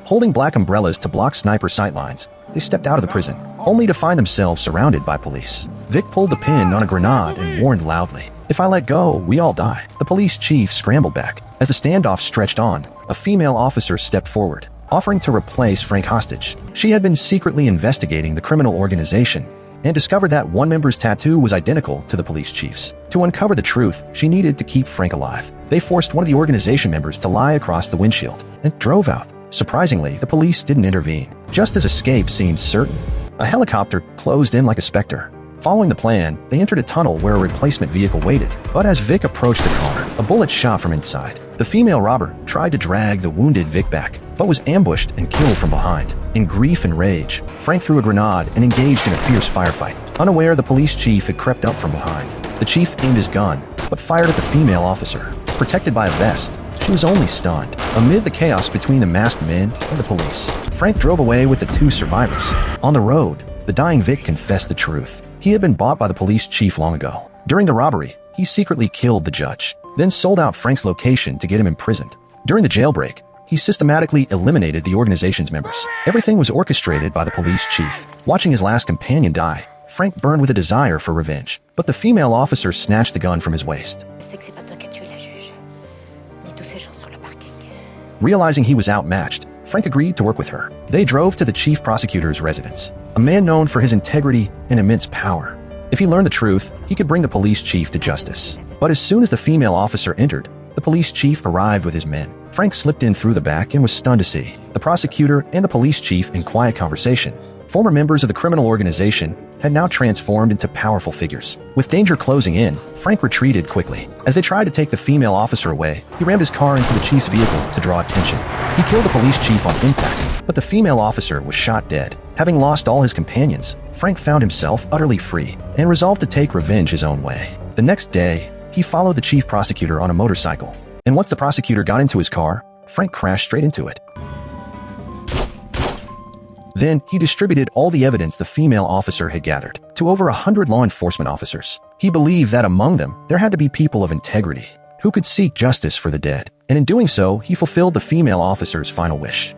Holding black umbrellas to block sniper sightlines, they stepped out of the prison, only to find themselves surrounded by police. Vic pulled the pin on a grenade and warned loudly, "If I let go, we all die." The police chief scrambled back. As the standoff stretched on, a female officer stepped forward, offering to replace Frank hostage. She had been secretly investigating the criminal organization and discovered that one member's tattoo was identical to the police chief's. To uncover the truth, she needed to keep Frank alive. They forced one of the organization members to lie across the windshield and drove out. Surprisingly, the police didn't intervene, just as escape seemed certain. A helicopter closed in like a specter. Following the plan, they entered a tunnel where a replacement vehicle waited. But as Vic approached the car, a bullet shot from inside. The female robber tried to drag the wounded Vic back, but was ambushed and killed from behind. In grief and rage, Frank threw a grenade and engaged in a fierce firefight. Unaware, the police chief had crept up from behind. The chief aimed his gun, but fired at the female officer. Protected by a vest, she was only stunned. Amid the chaos between the masked men and the police, Frank drove away with the two survivors. On the road, the dying Vic confessed the truth. He had been bought by the police chief long ago. During the robbery, he secretly killed the judge, then sold out Frank's location to get him imprisoned. During the jailbreak, he systematically eliminated the organization's members. Everything was orchestrated by the police chief. Watching his last companion die, Frank burned with a desire for revenge. But the female officer snatched the gun from his waist. Realizing he was outmatched, Frank agreed to work with her. They drove to the chief prosecutor's residence, a man known for his integrity and immense power. If he learned the truth, he could bring the police chief to justice. But as soon as the female officer entered, the police chief arrived with his men. Frank slipped in through the back and was stunned to see the prosecutor and the police chief in quiet conversation. Former members of the criminal organization had now transformed into powerful figures. With danger closing in, Frank retreated quickly. As they tried to take the female officer away, he rammed his car into the chief's vehicle to draw attention. He killed the police chief on impact, but the female officer was shot dead. Having lost all his companions, Frank found himself utterly free and resolved to take revenge his own way. The next day, he followed the chief prosecutor on a motorcycle, and once the prosecutor got into his car, Frank crashed straight into it. Then, he distributed all the evidence the female officer had gathered to over 100 law enforcement officers. He believed that among them, there had to be people of integrity who could seek justice for the dead, and in doing so, he fulfilled the female officer's final wish.